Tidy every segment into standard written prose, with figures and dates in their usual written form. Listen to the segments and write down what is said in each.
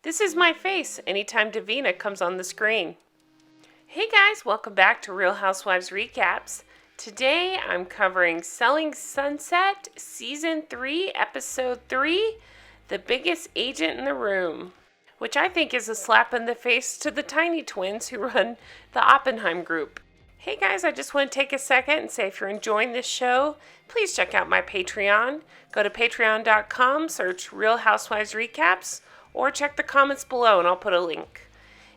This is my face anytime Davina comes on the screen. Hey guys, welcome back to Real Housewives Recaps. Today I'm covering Selling Sunset, Season 3, Episode 3, The Biggest Agent in the Room, which I think is a slap in the face to the tiny twins who run the Oppenheim group. Hey guys, I just want to take a second and say if you're enjoying this show, please check out my Patreon. Go to patreon.com, search Real Housewives Recaps, or check the comments below and I'll put a link.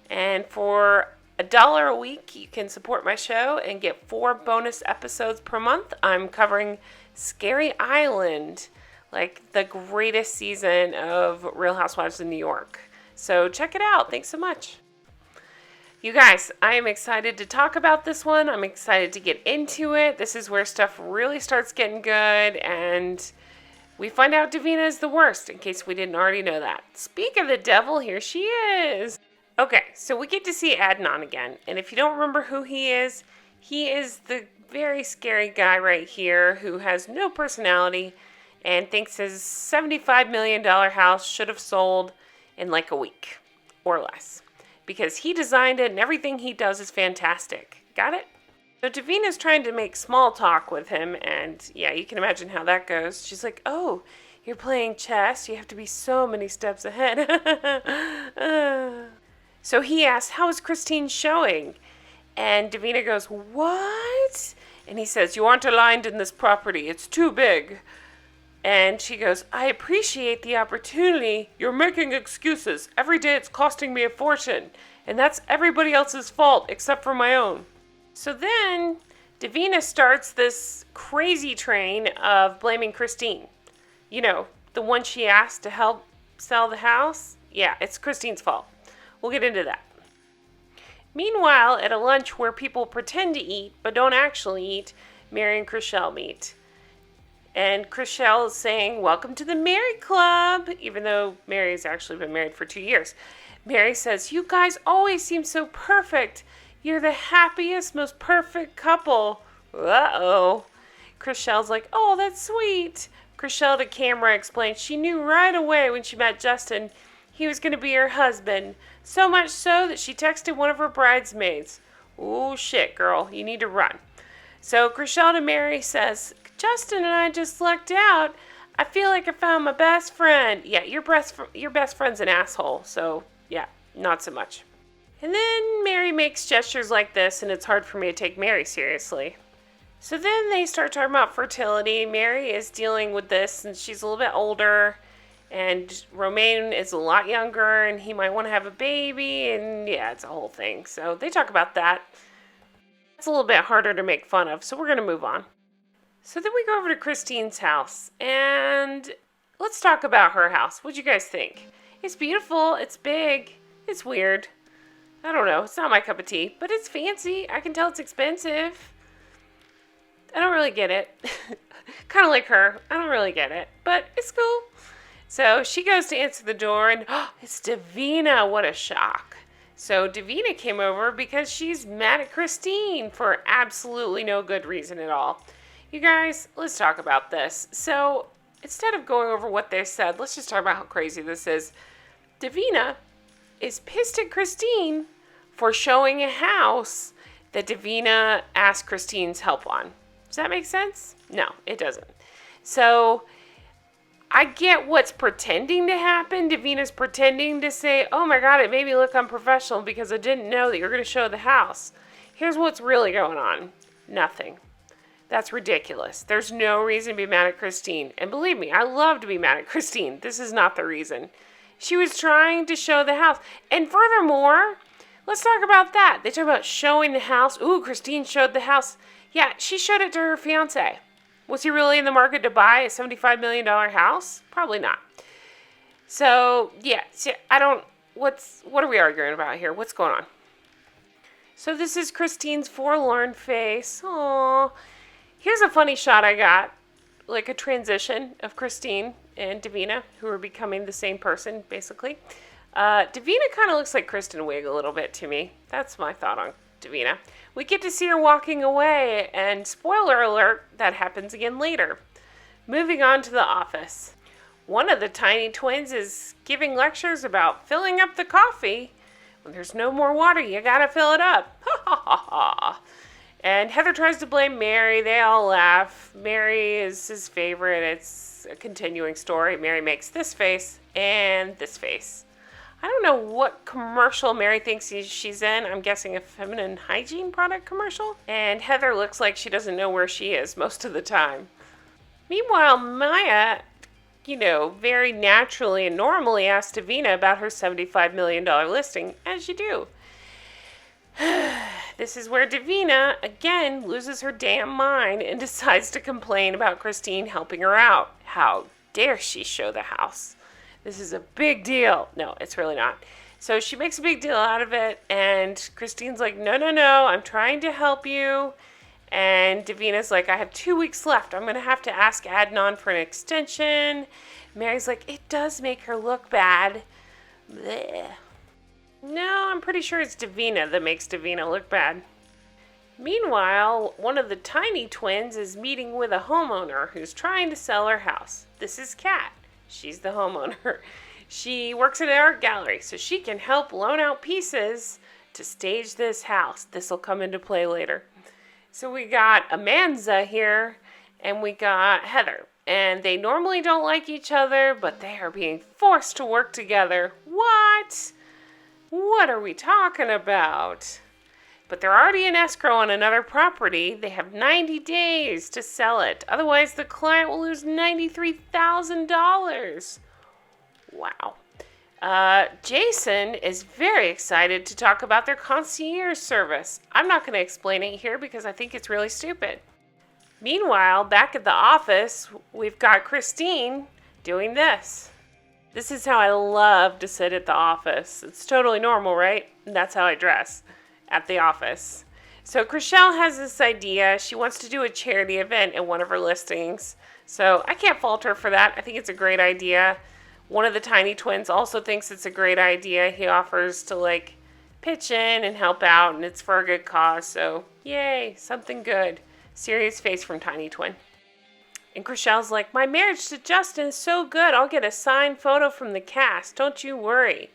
And for $1 a week, you can support my show and get 4 bonus episodes per month. I'm covering Scary Island, like the greatest season of Real Housewives of New York. So check it out. Thanks so much. You guys, I am excited to talk about this one. I'm excited to get into it. This is where stuff really starts getting good, and we find out Davina is the worst, in case we didn't already know that. Speak of the devil, here she is. Okay, so we get to see Adnan again, and if you don't remember who he is the very scary guy right here who has no personality and thinks his $75 million house should have sold in like a week or less. Because he designed it and everything he does is fantastic. Got it? So Davina's trying to make small talk with him, and yeah, you can imagine how that goes. She's like, oh, you're playing chess? You have to be so many steps ahead. So he asks, how is Christine showing? And Davina goes, what? And he says, you aren't aligned in this property. It's too big. And she goes, I appreciate the opportunity. You're making excuses. Every day it's costing me a fortune. And that's everybody else's fault except for my own. So then Davina starts this crazy train of blaming Christine. You know, the one she asked to help sell the house. Yeah, it's Christine's fault. We'll get into that. Meanwhile, at a lunch where people pretend to eat but don't actually eat, Mary and Chrishell meet. And Chrishell is saying, welcome to the Mary Club, even though Mary's actually been married for 2 years. Mary says, you guys always seem so perfect. You're the happiest, most perfect couple. Uh-oh. Chrishell's like, oh, that's sweet. Chrishell to camera explains she knew right away when she met Justin he was going to be her husband. So much so that she texted one of her bridesmaids. Ooh, shit, girl. You need to run. So Chrishell to Mary says, Justin and I just lucked out. I feel like I found my best friend. Yeah, your best friend's an asshole. So, yeah, not so much. And then Mary makes gestures like this, and it's hard for me to take Mary seriously. So then they start talking about fertility. Mary is dealing with this, and she's a little bit older. And Romain is a lot younger, and he might want to have a baby. And yeah, it's a whole thing. So they talk about that. It's a little bit harder to make fun of, so we're going to move on. So then we go over to Christine's house, and let's talk about her house. What'd you guys think? It's beautiful. It's big. It's weird. I don't know. It's not my cup of tea, but it's fancy. I can tell it's expensive. I don't really get it. Kind of like her. I don't really get it, but it's cool. So she goes to answer the door, and it's Davina. What a shock. So Davina came over because she's mad at Christine for absolutely no good reason at all. You guys, let's talk about this. So instead of going over what they said, let's just talk about how crazy this is. Davina is pissed at Christine for showing a house that Davina asked Christine's help on. Does that make sense? No, it doesn't. So I get what's pretending to happen. Davina's pretending to say, oh my God, it made me look unprofessional because I didn't know that you're going to show the house. Here's what's really going on. Nothing. That's ridiculous. There's no reason to be mad at Christine. And believe me, I love to be mad at Christine. This is not the reason. She was trying to show the house. And furthermore, let's talk about that. They talk about showing the house. Ooh, Christine showed the house. Yeah, she showed it to her fiance. Was he really in the market to buy a $75 million house? Probably not. So, yeah, what are we arguing about here? What's going on? So this is Christine's forlorn face. Aww. Here's a funny shot I got, like a transition of Christine and Davina, who are becoming the same person, basically. Davina kind of looks like Kristen Wiig a little bit to me. That's my thought on Davina. We get to see her walking away, and spoiler alert, that happens again later. Moving on to the office. One of the tiny twins is giving lectures about filling up the coffee. When there's no more water, you gotta fill it up. Ha ha ha ha. And Heather tries to blame Mary. They all laugh. Mary is his favorite. It's a continuing story. Mary makes this face and this face. I don't know what commercial Mary thinks she's in. I'm guessing a feminine hygiene product commercial. And Heather looks like she doesn't know where she is most of the time. Meanwhile, Maya, very naturally and normally asks Davina about her $75 million listing, as you do. This is where Davina, again, loses her damn mind and decides to complain about Christine helping her out. How dare she show the house? This is a big deal. No, it's really not. So she makes a big deal out of it, and Christine's like, no, I'm trying to help you. And Davina's like, I have 2 weeks left. I'm going to have to ask Adnan for an extension. Mary's like, it does make her look bad. Blech. No, I'm pretty sure it's Davina that makes Davina look bad. Meanwhile, one of the tiny twins is meeting with a homeowner who's trying to sell her house. This is Kat. She's the homeowner. She works at an art gallery, so she can help loan out pieces to stage this house. This will come into play later. So we got Amanza here, and we got Heather. And they normally don't like each other, but they are being forced to work together. What? What are we talking about? But they're already in escrow on another property. They have 90 days to sell it. Otherwise, the client will lose $93,000. Wow. Jason is very excited to talk about their concierge service. I'm not going to explain it here because I think it's really stupid. Meanwhile, back at the office, we've got Christine doing this. This is how I love to sit at the office. It's totally normal, right? That's how I dress at the office. So Chrishell has this idea. She wants to do a charity event in one of her listings. So I can't fault her for that. I think it's a great idea. One of the tiny twins also thinks it's a great idea. He offers to pitch in and help out, and it's for a good cause. So yay, something good. Serious face from tiny twin. And Chrishell's like, my marriage to Justin is so good. I'll get a signed photo from the cast. Don't you worry.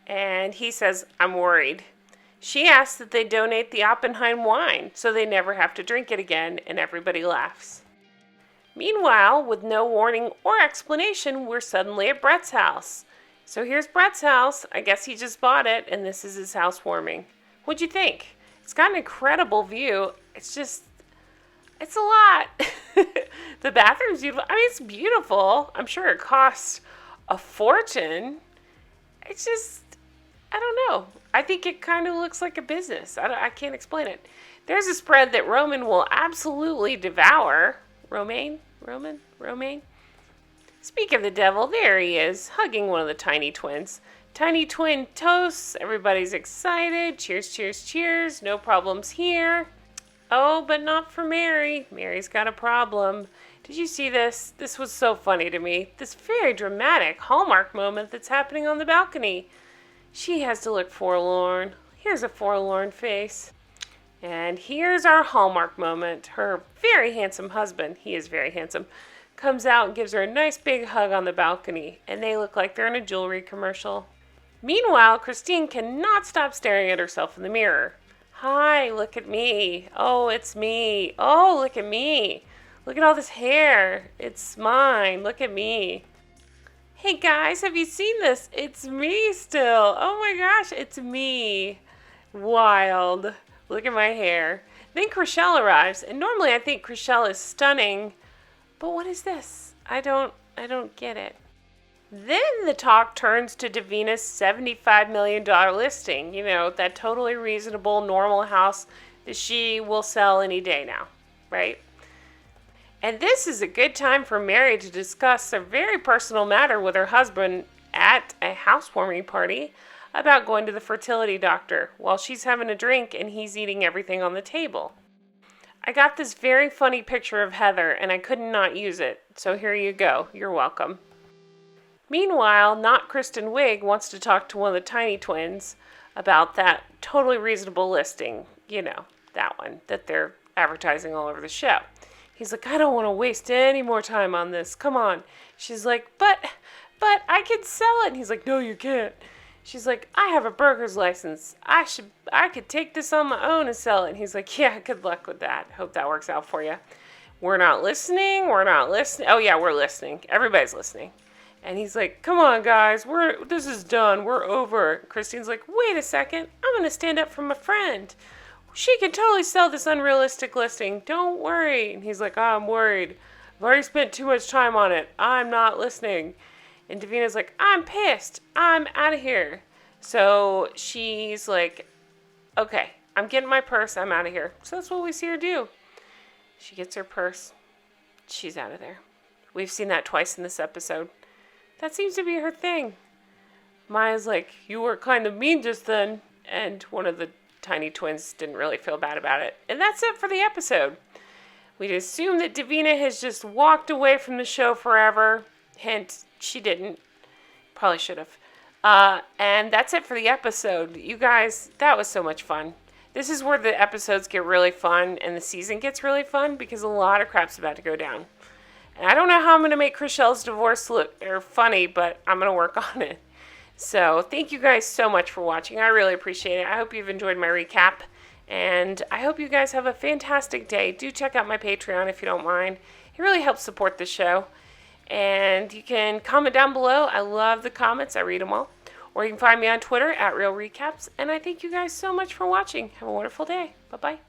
And he says, I'm worried. She asks that they donate the Oppenheim wine so they never have to drink it again, and everybody laughs. Meanwhile, with no warning or explanation, we're suddenly at Brett's house. So here's Brett's house. I guess he just bought it, and this is his housewarming. What'd you think? It's got an incredible view. It's a lot. The bathroom's beautiful. I mean, it's beautiful. I'm sure it costs a fortune. It's just, I don't know. I think it kind of looks like a business. I can't explain it. There's a spread that Romain will absolutely devour. Romain? Speak of the devil, there he is, hugging one of the tiny twins. Tiny twin toasts. Everybody's excited. Cheers, cheers, cheers. No problems here. Oh, but not for Mary. Mary's got a problem. Did you see this? This was so funny to me. This very dramatic Hallmark moment that's happening on the balcony. She has to look forlorn. Here's a forlorn face. And here's our Hallmark moment. Her very handsome husband, he is very handsome, comes out and gives her a nice big hug on the balcony. And they look like they're in a jewelry commercial. Meanwhile, Christine cannot stop staring at herself in the mirror. Hi, look at me. Oh, it's me. Oh, look at me. Look at all this hair. It's mine. Look at me. Hey guys, have you seen this? It's me still. Oh my gosh, it's me. Wild. Look at my hair. Then Chrishell arrives, and normally I think Chrishell is stunning, but what is this? I don't get it. Then the talk turns to Davina's $75 million listing. That totally reasonable, normal house that she will sell any day now, right? And this is a good time for Mary to discuss a very personal matter with her husband at a housewarming party about going to the fertility doctor while she's having a drink and he's eating everything on the table. I got this very funny picture of Heather and I could not use it, so here you go. You're welcome. Meanwhile, not Kristen Wiig wants to talk to one of the tiny twins about that totally reasonable listing. That one that they're advertising all over the show. He's like, I don't want to waste any more time on this. Come on. She's like, but I could sell it. And he's like, no, you can't. She's like, I have a broker's license. I could take this on my own and sell it. And he's like, yeah, good luck with that. Hope that works out for you. We're not listening. Oh yeah, we're listening. Everybody's listening. And he's like, come on, guys. This is done. We're over. Christine's like, wait a second. I'm going to stand up for my friend. She can totally sell this unrealistic listing. Don't worry. And he's like, I'm worried. I've already spent too much time on it. I'm not listening. And Davina's like, I'm pissed. I'm out of here. So she's like, okay, I'm getting my purse. I'm out of here. So that's what we see her do. She gets her purse. She's out of there. We've seen that twice in this episode. That seems to be her thing. Maya's like, you were kind of mean just then. And one of the tiny twins didn't really feel bad about it. And that's it for the episode. We'd assume that Davina has just walked away from the show forever. Hint, she didn't. Probably should have. And that's it for the episode. You guys, that was so much fun. This is where the episodes get really fun and the season gets really fun because a lot of crap's about to go down. And I don't know how I'm going to make Chrishell's divorce look funny, but I'm going to work on it. So thank you guys so much for watching. I really appreciate it. I hope you've enjoyed my recap. And I hope you guys have a fantastic day. Do check out my Patreon if you don't mind. It really helps support the show. And you can comment down below. I love the comments. I read them all. Or you can find me on Twitter @RealRecaps. And I thank you guys so much for watching. Have a wonderful day. Bye-bye.